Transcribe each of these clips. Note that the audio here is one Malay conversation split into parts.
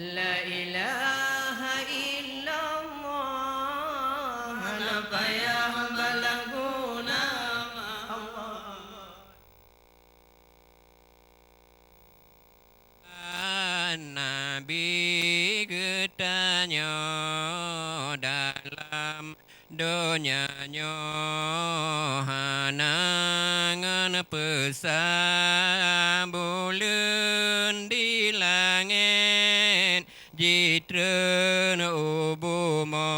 La ilaha illallah napayah balaguna Nabi getanya dalam donyanya hanangan pesan bulan di langit jitren ubuma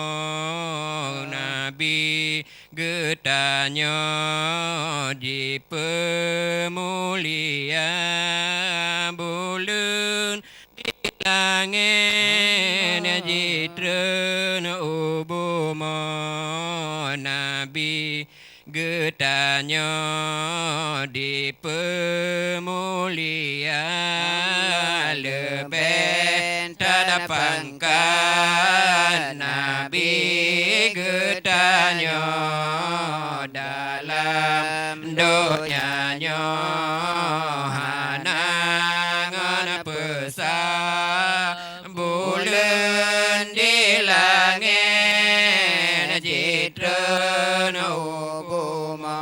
Nabi getanya di pemulia bulan langit jitren ubuma Nabi getanya di pemulia lebih tada pangkat Nabi getanya dalam donyanya hanangan pesan bulan di langit jitren ubuma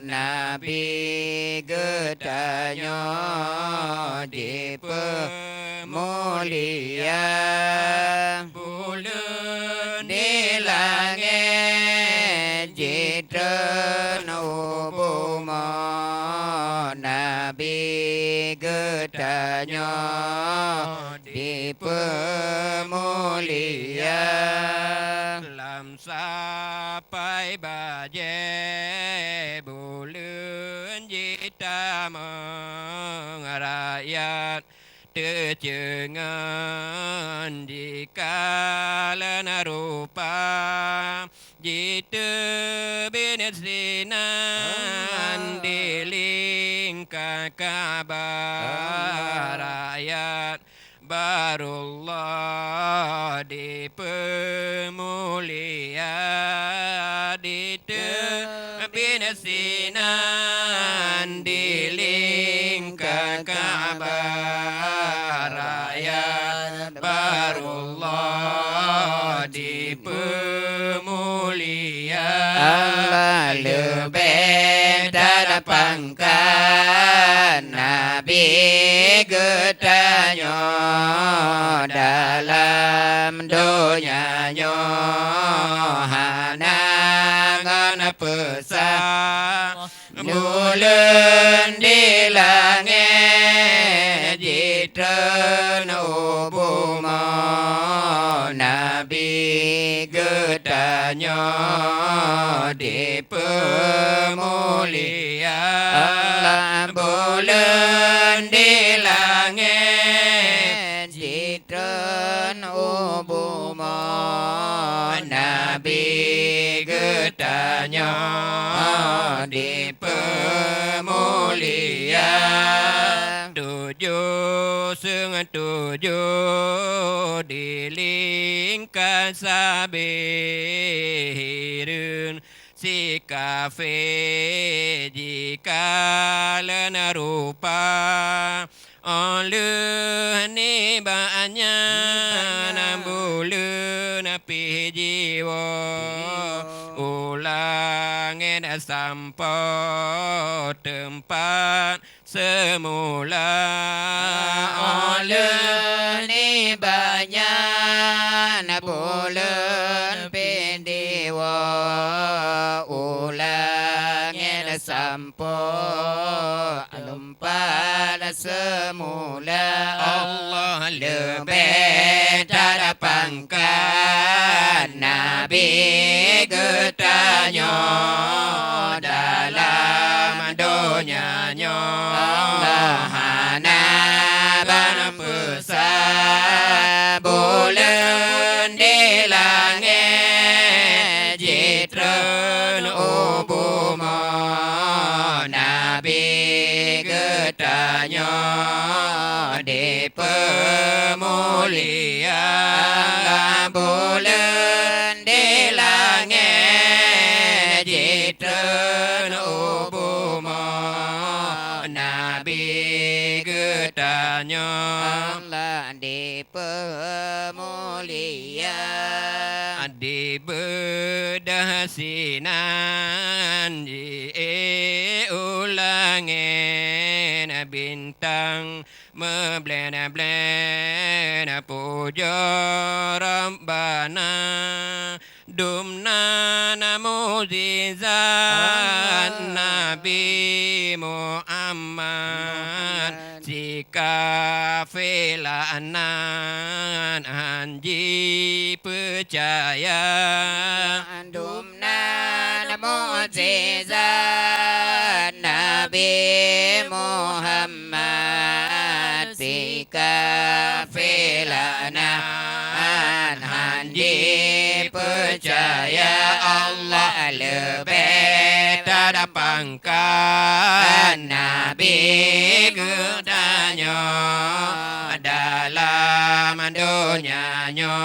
Nabi getanya di pemulia bulan di langit jitren ubuma Nabi getanya di pemulia lam sampai baje bulan jita mengrakyat tercengang di kalan rupa jita binasinan di lingkar kabar rakyat barullah di pemulia di binasinan di lingkar kabar rakyat barullah di pemulia Allah lebih tada pangkat Nabi getanya dalam donyanya hanangan pesan bulan di langit jitren ubuma Nabi getanya di pemulia Allah bulan di langit jitren ubuma Nabi getanya di pemulia tujuh di lingkar sabirun si kafe jika lena rupa oleh ni banyak bulan api jiwa ulangin sampai tempat semula oleh ni banyak bulan pendewa ulangin sampai tempat semula Allah lebih tada pangkat Nabi getanya dalam donyanya Allah hanaban pesan bulan di langit jitren ubuma Nabi getanya di pemulia bulan di langit jitren ubuma Nabi getanya dipemulia Adi bedah sinan di ulangin bintang meblena puja Rabbana dumna mukjizat Nabi Muhammad jika filanan anji percaya dumna mukjizat Nabi Muhammad jika filanan anji percaya Allah lebih tak pangkat Nabi gedanya dalam dunianya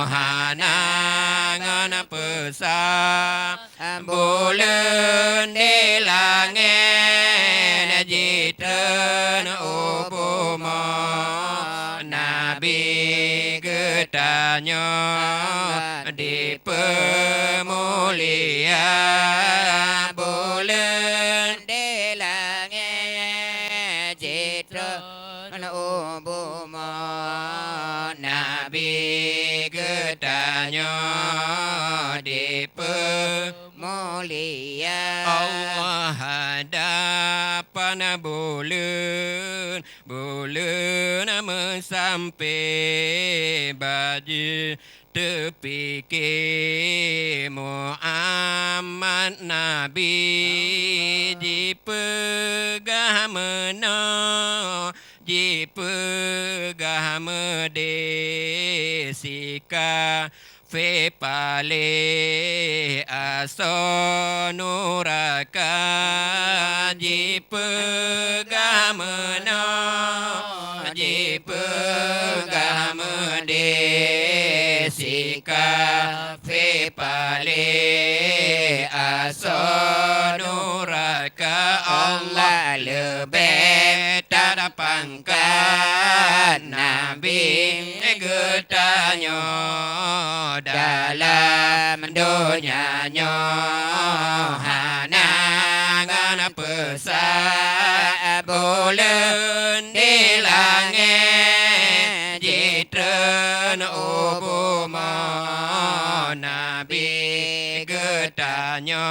hanangan pesah bulan di langit jitren upama Nabi gedanya dipemulia bulan di langit jitren upama Nabi gedanya dipemulia Allah hadapan bulan sampai baju terfikir Muhammad Nabi dipegah menang dipegah medesika fe pale asonuraka dipegah menang dipegah medesika fe pale asonuraka Allah lebih tak pangkat Nabi gedanya dalam dunianya hanangan pesah bulan di langit jitren upama Nabi gedanya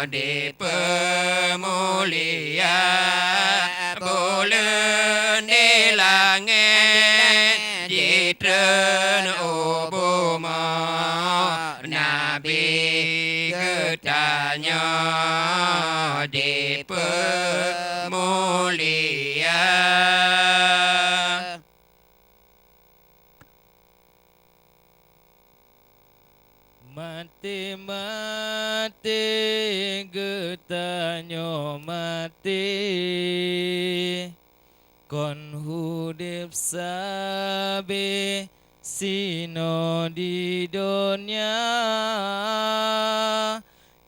dipemulia bulan di langit jitren upama Nabi gedanya dipemulia mati getanyo mati kon hudip sabe sino di dunia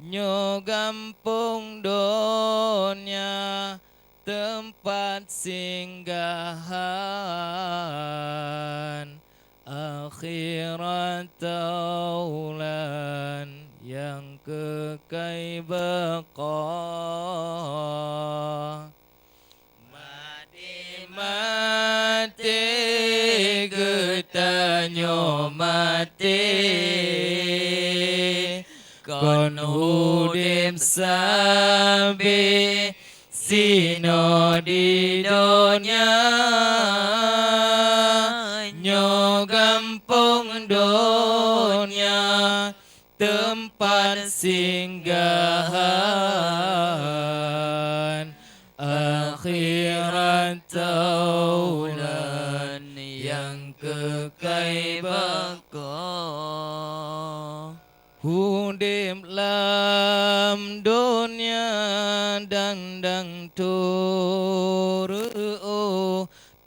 nyo gampung dunia tempat singgahan akhirat taulan yang kekal baka mati getanyo mati kon hudip sabe sino di dunia nyo gampung dunia tempat singgahan akhirat taulan yang kekal baka hudip lam dunia dang turu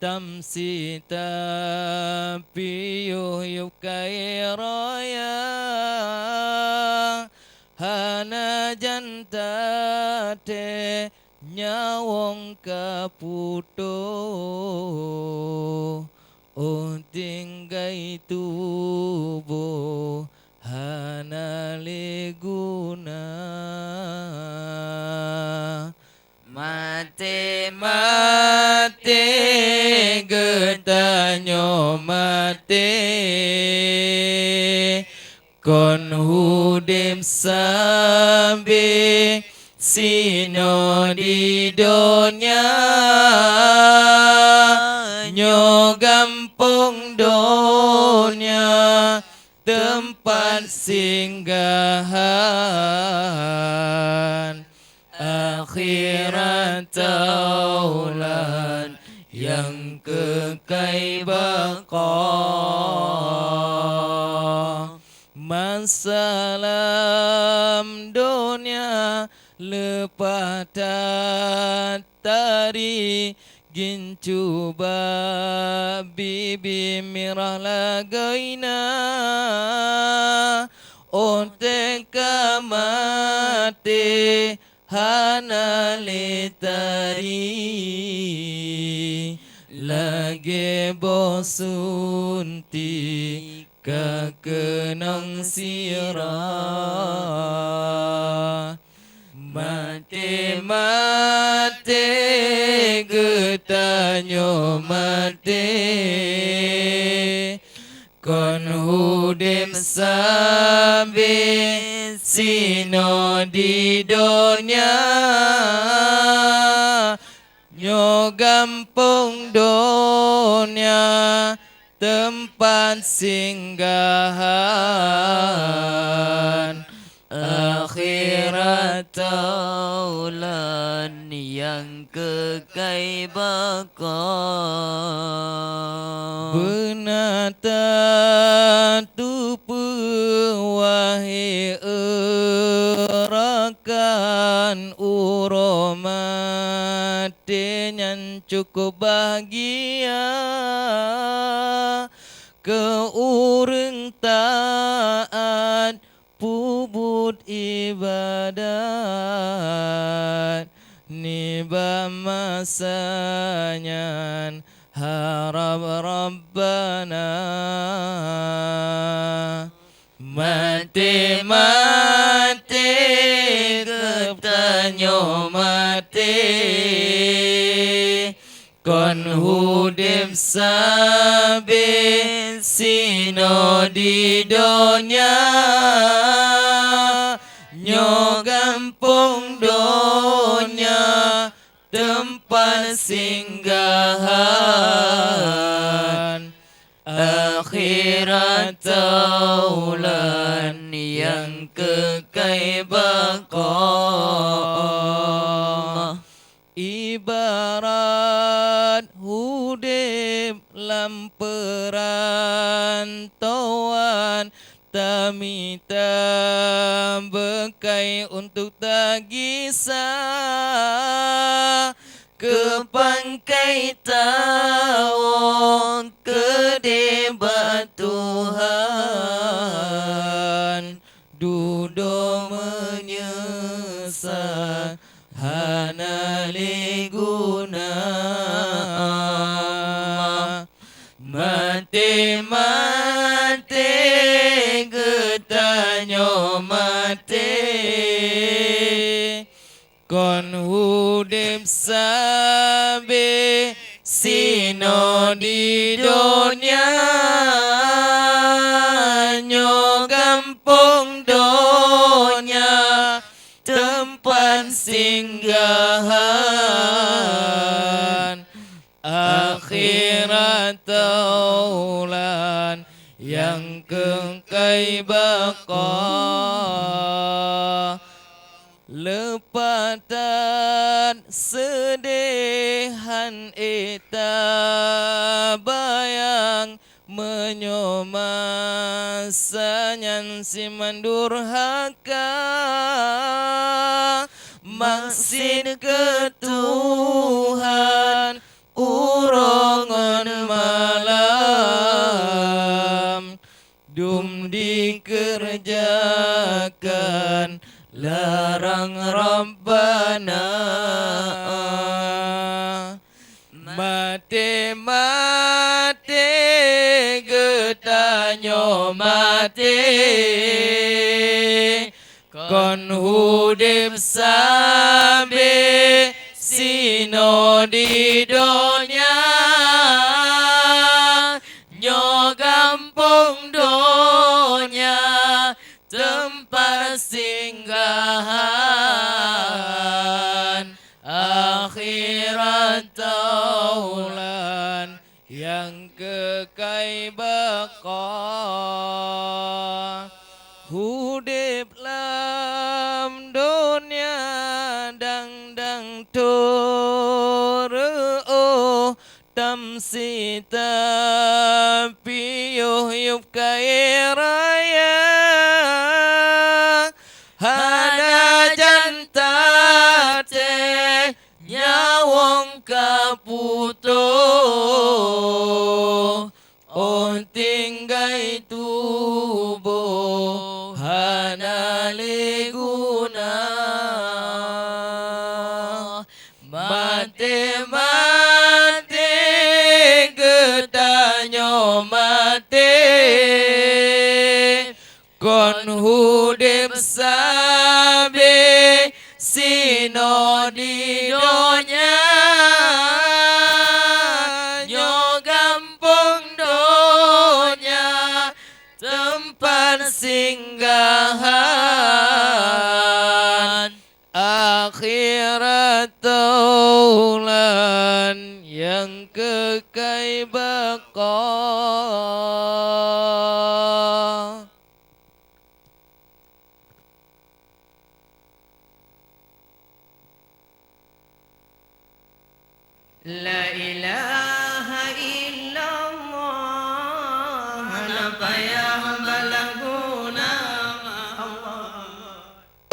tamsi tapi yuh kai raya hana jantate nyawong kaputo tubuh hana leguna mate getanyo mate kon hudip sambe sino di dunia nyo gampung dunia tempat singgahan akhirat taulan yang kekal baqa masalam dunia lepas tari gincuba bibi mirah lagaina onte kamate hana letari lagi bosunti kakenang sirah mate getanyo mate kon hudip sambe sino di dunia nyo gampung dunia tempat singgahan akhirat taulan yang kekal baqa benata tupu wahai erakan uromate nyan cukup bahagia ke urang taat pubut ibadat niba masanya harap Rabbana mate getanyo mate kon hudip sabe sino di dunia nyo gampung dunia tempat singgahan akhirat taulan yang kekal baqa ibarat hudip lamperan tamita bekai untuk tagisah ke pangkai tawon ke debat Tuhan duduk menyesal hana leguna mate getanyo mate kon hudip sabe sino di dunia nyo gampung dunia tempat singgahan akhirat taulan yang kekal baqa lepatan sedihan eta bayang menyomasanyan si mandurhaka maksin ke Tuhan urongan malam dum dikerjakan larang Rabbana mate getah nyo mati kon hudip sambe sino di donya nyo kampung donya tempat singgahan akhirat taulan yang kekal baka hudip lam dunia dang turu tamsita piyuh yup kaya raya hana jantate nyawong kaputo on tinggai tubuh hana leguna mate getanyo mate kon hudip sabe sino di donya nyo kampung donya tempat singgahan akhirat taulan yang kekal baka. La ilaha illallah. Napa ya